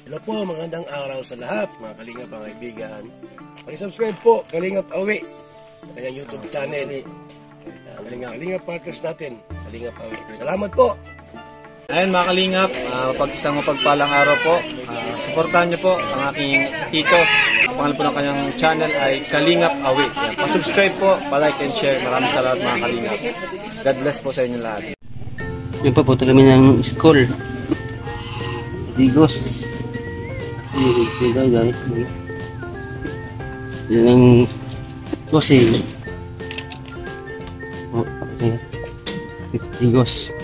Hello po, magandang araw sa lahat, mga Kalingap, mga kaibigan. Pag-subscribe po, Kalingap Awi, sa kanyang YouTube channel. Kalingap partners natin, Kalingap Awi. Salamat po! Ayun mga Kalingap, isang mapagpalang araw po. Suportahan niyo po ang aking tito. Ang pangalan po ng kanyang channel ay Kalingap Awi. Pa-subscribe po, pa-like and share. Maraming salamat mga Kalingap. God bless po sa inyo lahat. Yung papunta kami ng school. Digos. Guys. Yan ang kasi. Oh, okay. Digos.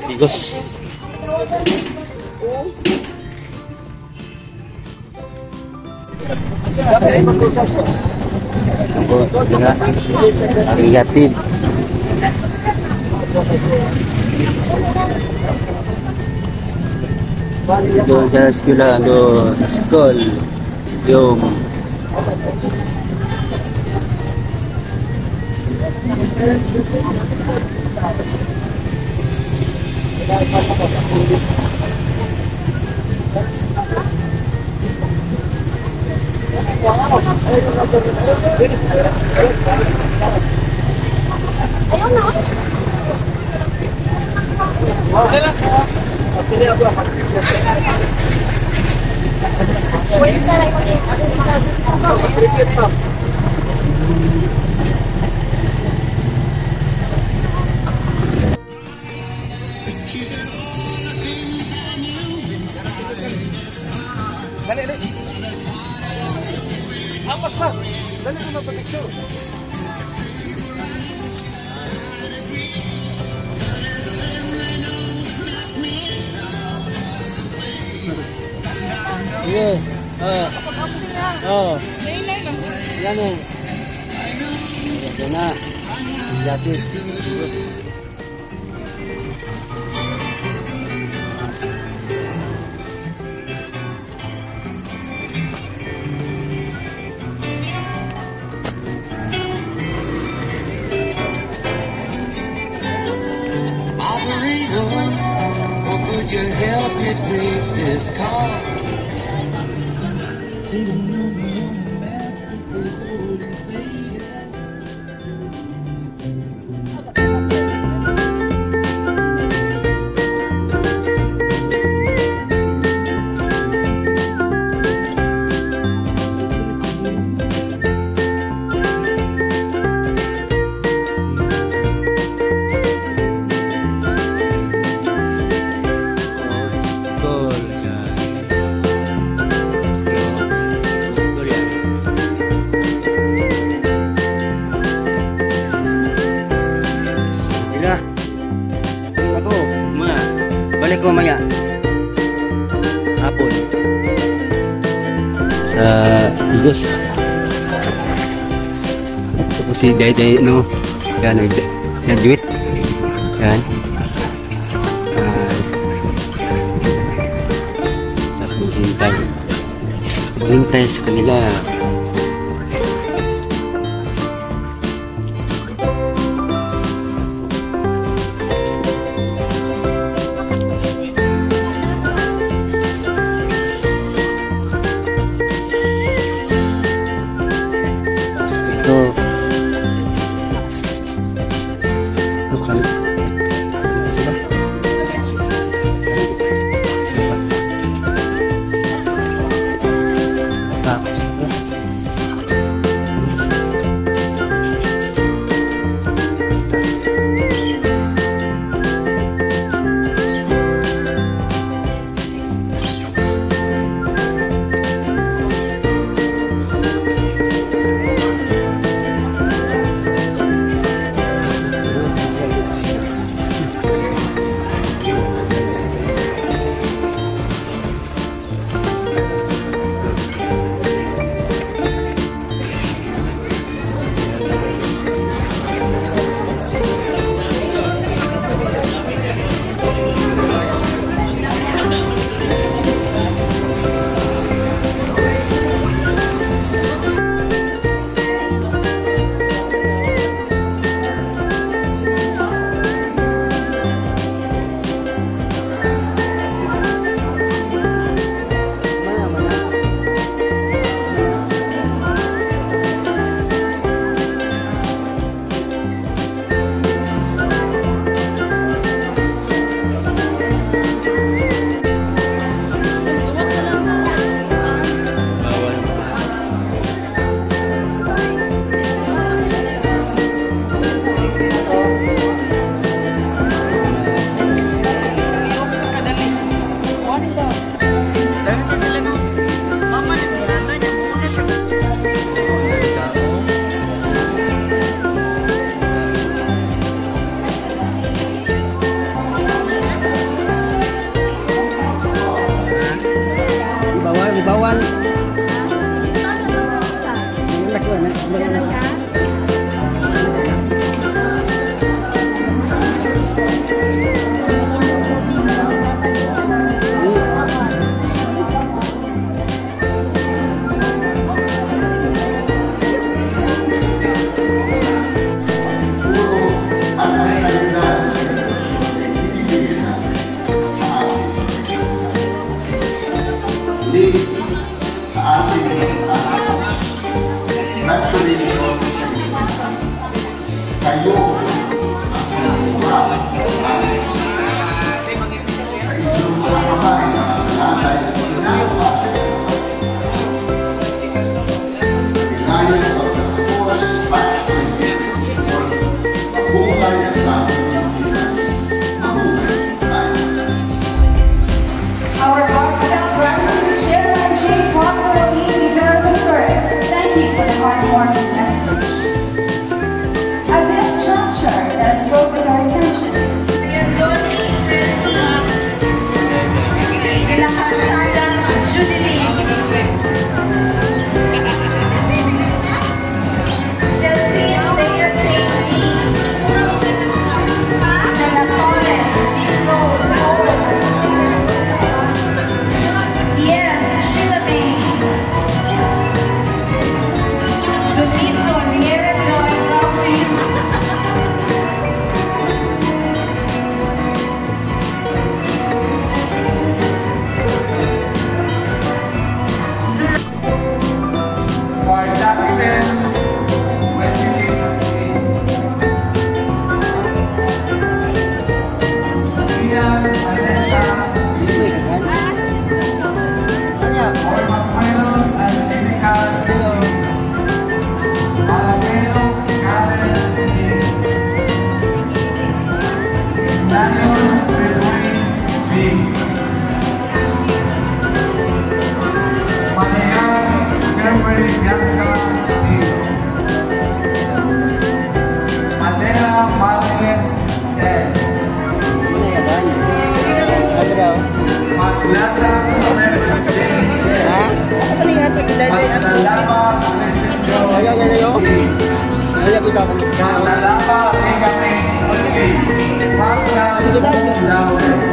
Digos. Arigatid. Doon sa eskwela, doon school yung ayun na. Apas na! Dali ko na pa-picture. yeah. Oh. Yan eh. Yan na. Gatid. Could you help me please this call? See the number on the map with the golden fade. Balik ko maya hapon sa Digos. Tapos si Day no, yan nag-duet yan. Tapos hintay sa kanila. Tapos Our heartfelt gratitude, Chairman J. Prospero E. Rivera III. Thank you for the heartwarming message. At this juncture, let us focus our attention.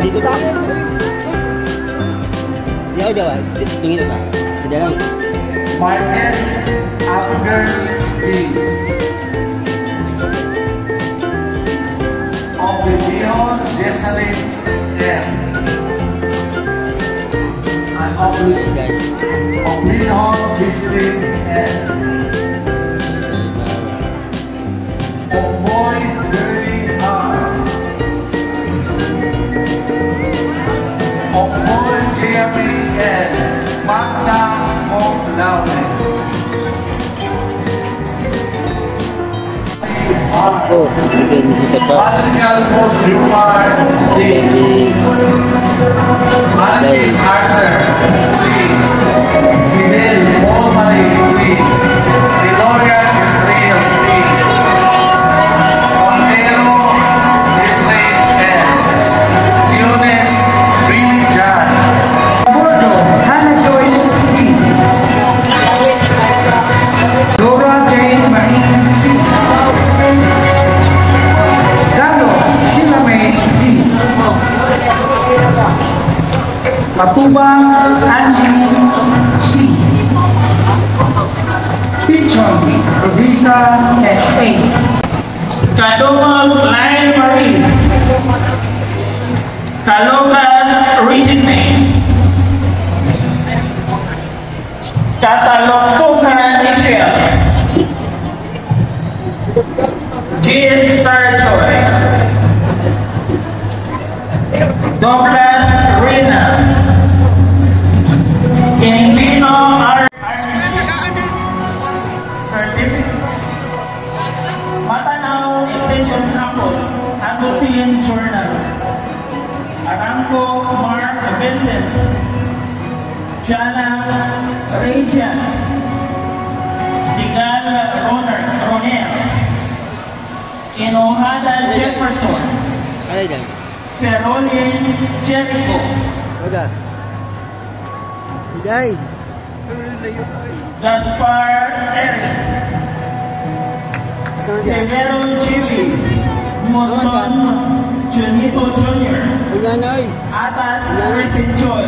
Dito tak? Ya udah, tinggi tak? Ada lang. Marquez Abner D. Oblivion Jessalyn M. And Oblivion Jessalyn M. Omboy Dirty R. Omboy Jeremy N. Magna Mong Laune. Oh, again kita tak. Pascal Jumar D. Alice Arthur C. Fidel Molmari C. Gloria Israel D. Montero Israel N. Yunes Billy John. Bordo Hannah Joyce D. Dora Jane Marie C. Dano Sheila May D. Matubang Angie C. Pichon Revisa F.A. Kadomal Lion Marie. Kalogas Regine. Kataloktukan Michelle. J.S. Saratoy. Douglas Rina. Inglino R. Certificate. Matanaw Extension Campus, Agustin Journal. Arango Mark Vincent. Jana Rachel. Digal Roner. Inohada Jefferson. Ada dah. Serolin Jericho. Ada. Dai. Gaspar Eric. Rivero Jimmy. Monton Junito Jr. Punya nai. Atas Kristen Joy.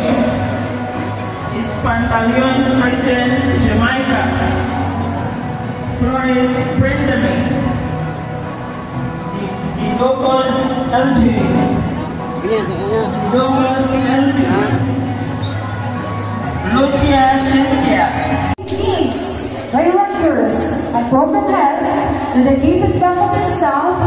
Espantalion Kristen Jamaica. Flores Brendamy. Logos LG. Logos LG. Lucia Cynthia. Teams, directors, and program heads dedicated faculty staff,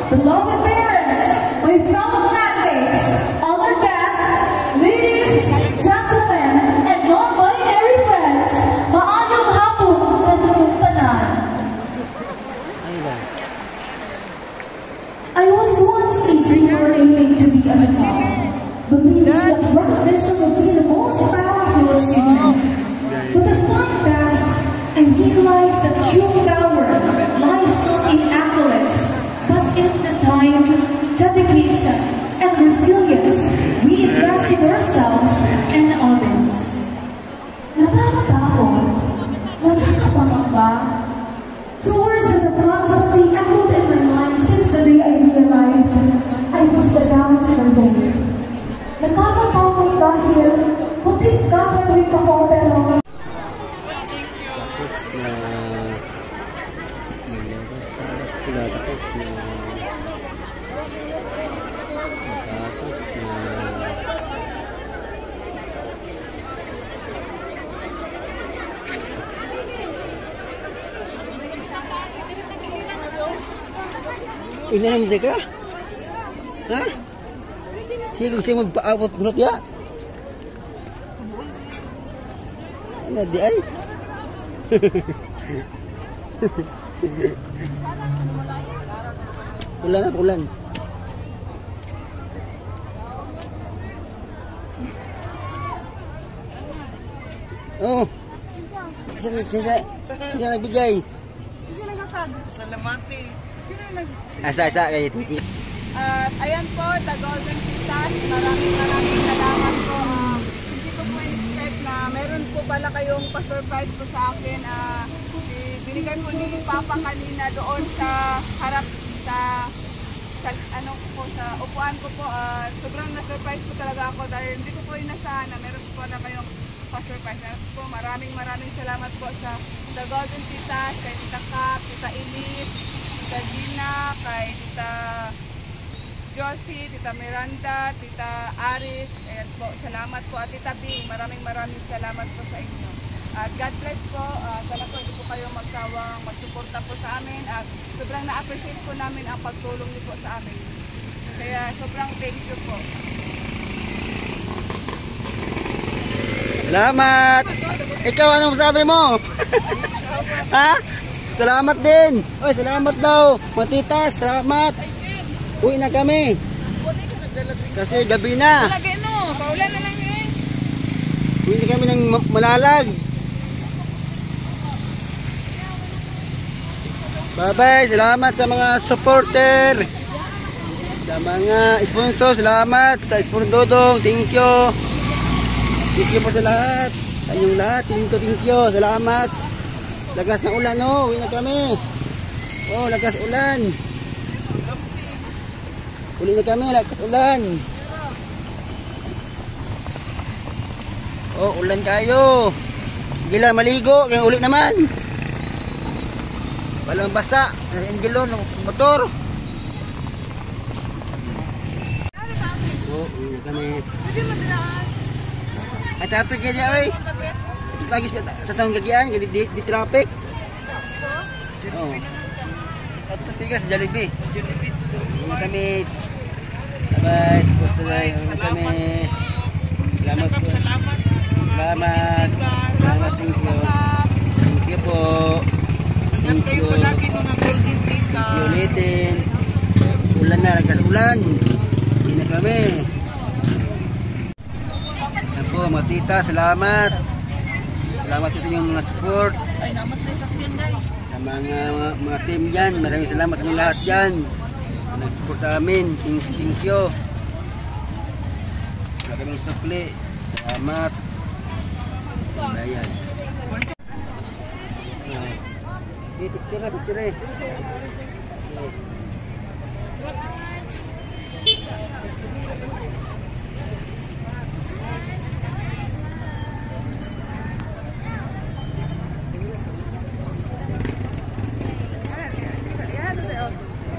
beloved parents, my fellow flatmates, honored guests, ladies, gentlemen, and non-binary friends, maayong hapon na inyong tanan. I was once a dreamer aiming to be on the top, believing that recognition would be the most powerful achievement. But as time passed, I realized that true power lies not in accolades, but in the time, dedication, and resilience we invest in ourselves and others. Nakakatakot, nakakapangamba. Two words that have constantly echoed in my mind since the day I realized I was about to obey. Nakakatakot dahil what if gagawin ako pero Uy, nanamday ka? Ha? Sige magpaabot grup ya. Ano di ay? Ulan na, ulan. Oh. Sino nagbigay? Salamati. Asa kayo. At ayan po, The Golden Titas. Maraming salamat po. Hindi ko po expect na meron po pala kayong pa-surprise po sa akin. Binigay po ni Papa kanina doon sa harap sa ano po, sa upuan ko po. Sobrang na-surprise po talaga ako dahil hindi ko po inasahan na meron po pala kayong pa-surprise. Po, maraming salamat po sa The Golden Titas, kay Tita Cap, Tita Elise, Tita Gina, kay Tita Josie, Tita Miranda, Tita Aris, ayan po, salamat po. At Tita Bing, maraming salamat po sa inyo. At God bless po, sana po hindi po kayo magsawang magsuporta po sa amin at sobrang na-appreciate po namin ang pagtulong niyo po sa amin. Kaya sobrang thank you po. Salamat! Ikaw, anong sabi mo? Ha? Salamat din! Oy, salamat daw! Matitas, salamat! Uwi na kami! Kasi gabi na! Lagi no, paulan na lang eh! Uwi na kami ng Malalag! Bye-bye! Salamat sa mga supporter! Sa mga sponsor, salamat! Sa sponsor Dodong, thank you! Thank you po sa lahat. Sa inyong lahat. Thank you. Salamat. Lagas ng ulan, no? Uwi na kami. Oh, lagas ulan. Uli na kami. Lagas ulan. Oh, ulan kayo. Sige lang, maligo. Kaya uli naman. Walang basa. Angelo, motor. Oh, uwi na kami. Ay, traffic ka niya, ay. Lagi sa taong gagian, di traffic. Oo. Ito tas pigas, sa Jollibee. Sige kami. Bye-bye. Gusto lang kami. Salamat po. Salamat. Salamat, thank you. Thank you po. Thank you. Thank you ulitin. Ulan na, lagas ulan. Hindi na kami. Po, mga tita, salamat. Salamat po sa inyong mga support. Ay, namasay sakyan guys. Sa mga team dyan, maraming salamat sa lahat dyan. Nag-support sa amin. Thank you. Wala kaming sukli. Salamat. Bayan. Picture.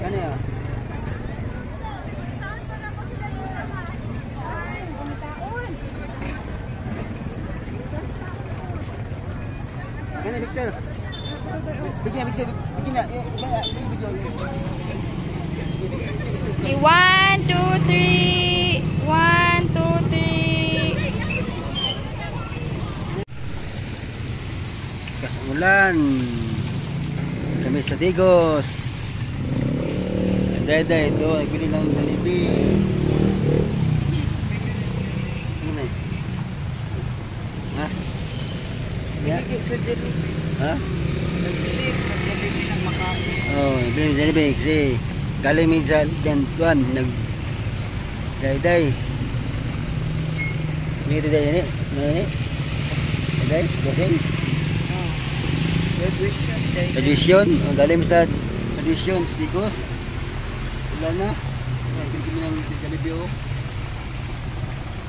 Ano yun? Victor. Bigyan na. ulan. Kami sa Digos. Day, ito. Nagbili lang ng Jollibee. Ano na eh? Ha? Yeah. Ha? Oh, nagbili ng Jollibee kasi galing minsan dyan tuan. Day. Dito day ini. Ano ini? Day, bossing. Tradisyon, galing sa tradisyon, Digos. Wala na. Bili kami ng Jollibee oh.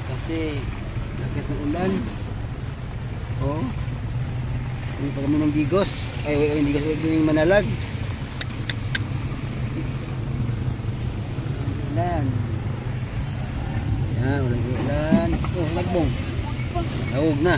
Kasi lakas ng ulan. Oh. Bili pa kami ng Digos. Ay, Digos, yung Manalag. Ulan. Yan, walang ulan. Oh, lagbong. Naog na.